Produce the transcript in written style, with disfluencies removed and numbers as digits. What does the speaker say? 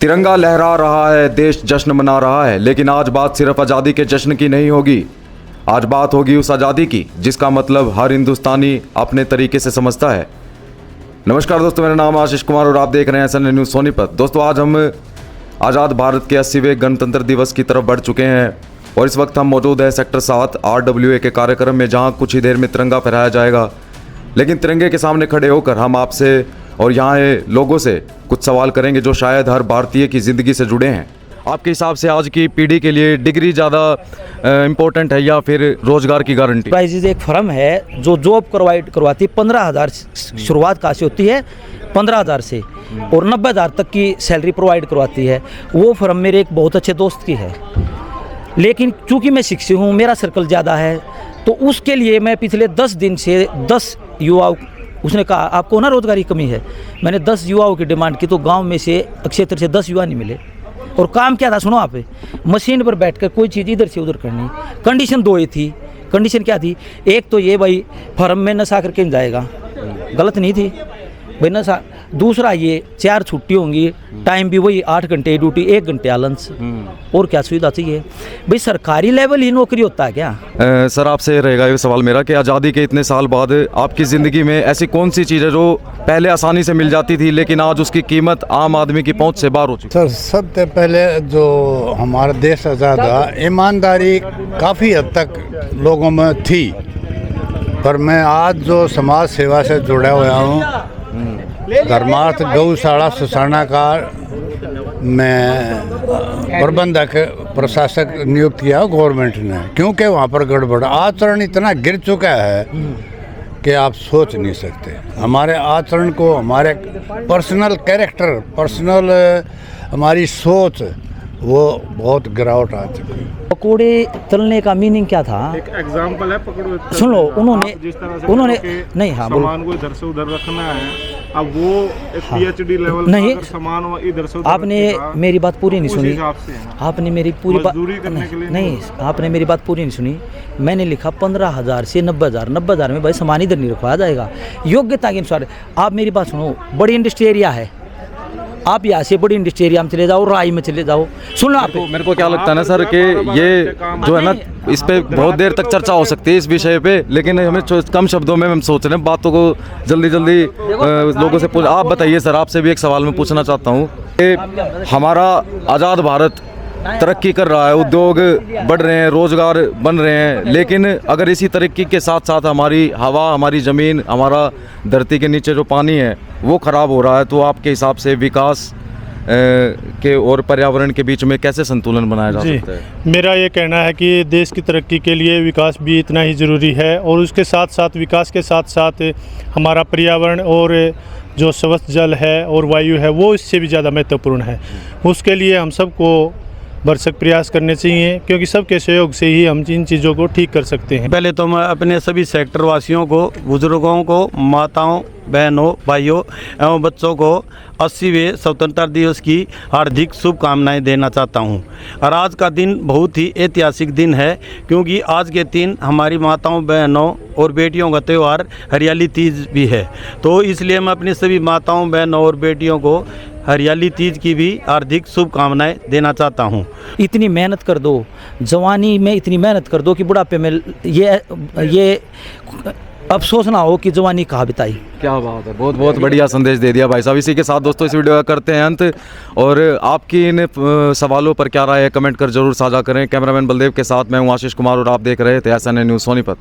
तिरंगा लहरा रहा है, देश जश्न मना रहा है, लेकिन आज बात सिर्फ आज़ादी के जश्न की नहीं होगी। आज बात होगी उस आज़ादी की जिसका मतलब हर हिंदुस्तानी अपने तरीके से समझता है। नमस्कार दोस्तों, मेरा नाम आशीष कुमार और आप देख रहे हैं SN न्यूज़ सोनीपत। दोस्तों, आज हम आज़ाद भारत के 80वें गणतंत्र दिवस की तरफ बढ़ चुके हैं और इस वक्त हम मौजूद हैं सेक्टर 7 RWA के कार्यक्रम में, जहां कुछ ही देर में तिरंगा फहराया जाएगा। लेकिन तिरंगे के सामने खड़े होकर हम आपसे और यहाँ लोगों से कुछ सवाल करेंगे जो शायद हर भारतीय की ज़िंदगी से जुड़े हैं। आपके हिसाब से आज की पीढ़ी के लिए डिग्री ज़्यादा इम्पोर्टेंट है या फिर रोज़गार की गारंटी? प्राइजेज एक फर्म है जो जॉब करवाती है। 15,000 शुरुआत कहाँ से होती है? 15,000 से, और 90,000 तक की सैलरी प्रोवाइड करवाती है। वो फर्म मेरे एक बहुत अच्छे दोस्त की है, लेकिन चूँकि मैं शिक्षक हूँ, मेरा सर्कल ज़्यादा है, तो उसके लिए मैं पिछले 10 दिन से 10 युवाओं, उसने कहा आपको ना रोज़गारी कमी है, मैंने 10 युवाओं की डिमांड की तो गांव में से क्षेत्र से 10 युवा नहीं मिले। और काम क्या था सुनो आप, मशीन पर बैठकर कोई चीज़ इधर से उधर करनी। कंडीशन 2 ही थी। कंडीशन क्या थी? एक तो ये भाई फर्म में नशा करके नहीं जाएगा, गलत नहीं थी भाई नशा। दूसरा ये 4 छुट्टी होंगी, टाइम भी वही 8 घंटे ड्यूटी, 1 घंटे लंच। और क्या सुविधा चाहिए भाई? सरकारी लेवल ही नौकरी होता है क्या? सर, आपसे रहेगा ये सवाल मेरा कि आज़ादी के इतने साल बाद आपकी ज़िंदगी में ऐसी कौन सी चीज़ है जो पहले आसानी से मिल जाती थी लेकिन आज उसकी कीमत आम आदमी की पहुंच से बाहर हो चुकी है? सर, सबसे पहले जो हमारा देश आज़ाद हुआ, ईमानदारी काफ़ी हद तक लोगों में थी, पर मैं आज जो समाज सेवा से जुड़ा हुआ हूँ, धर्मार्थ गौशाला सुसाना का मैं प्रबंधक प्रशासक नियुक्त किया गवर्नमेंट ने, क्योंकि वहाँ पर गड़बड़ आचरण इतना गिर चुका है कि आप सोच नहीं सकते। हमारे आचरण को, हमारे पर्सनल कैरेक्टर, पर्सनल हमारी सोच, वो बहुत गिरावट आ चुकी है। पकोड़े तलने का मीनिंग क्या था? एक एग्जाम्पल है, पकड़ो सुन लो। उन्होंने नहीं, हाँ बोलो। सामान को इधर से उधर रखना है, अब वो एक PhD लेवल नहीं, का सामान इधर से उधर आपने मेरी बात पूरी नहीं सुनी। आपने मेरी पूरी बात नहीं, आपने मेरी बात पूरी नहीं सुनी। मैंने लिखा 15,000 से 90,000। 90,000 में भाई सामान इधर नहीं रखवाया जाएगा, योग्यता के अनुसार। आप मेरी बात सुनो, बड़ी इंडस्ट्री एरिया है, आप यहाँ से बड़ी इंडस्ट्री एरिया में चले जाओ, राई में चले जाओ। सुनो आप, मेरे को क्या लगता है ना सर कि ये जो है ना, इस पे बहुत देर तक चर्चा हो सकती है इस विषय पे, लेकिन हमें कम शब्दों में हम सोच रहे हैं बातों को जल्दी जल्दी लोगों से पूछ। आप बताइए सर, आपसे भी एक सवाल मैं पूछना चाहता हूँ कि हमारा आज़ाद भारत तरक्की कर रहा है, उद्योग बढ़ रहे हैं, रोज़गार बन रहे हैं, लेकिन अगर इसी तरक्की के साथ साथ हमारी हवा, हमारी ज़मीन, हमारा धरती के नीचे जो पानी है वो ख़राब हो रहा है, तो आपके हिसाब से विकास के और पर्यावरण के बीच में कैसे संतुलन बनाया जा सकता है? मेरा ये कहना है कि देश की तरक्की के लिए विकास भी इतना ही ज़रूरी है, और उसके साथ साथ विकास के साथ साथ हमारा पर्यावरण और जो स्वच्छ जल है और वायु है वो इससे भी ज़्यादा महत्वपूर्ण है। उसके लिए हम सबको भरसक प्रयास करने चाहिए, क्योंकि सबके सहयोग से ही हम इन चीज़ों को ठीक कर सकते हैं। पहले तो मैं अपने सभी सेक्टर वासियों को, बुजुर्गों को, माताओं, बहनों, भाइयों एवं बच्चों को 80वें स्वतंत्रता दिवस की हार्दिक शुभकामनाएं देना चाहता हूं। और आज का दिन बहुत ही ऐतिहासिक दिन है, क्योंकि आज के दिन हमारी माताओं, बहनों और बेटियों का त्यौहार हरियाली तीज भी है। तो इसलिए मैं अपनी सभी माताओं, बहनों और बेटियों को हरियाली तीज की भी हार्दिक शुभकामनाएं देना चाहता हूं। इतनी मेहनत कर दो, जवानी में इतनी मेहनत कर दो कि बुढ़ापे में ये अफसोस ना हो कि जवानी कहाँ बिताई। क्या बात है, बहुत बहुत बढ़िया संदेश दे दिया भाई साहब। इसी के साथ दोस्तों इस वीडियो का करते हैं अंत, और आपकी इन सवालों पर क्या राय है कमेंट कर जरूर साझा करें। कैमरामैन बलदेव के साथ मैं हूँ आशीष कुमार और आप देख रहे थे SN न्यूज़ सोनीपत।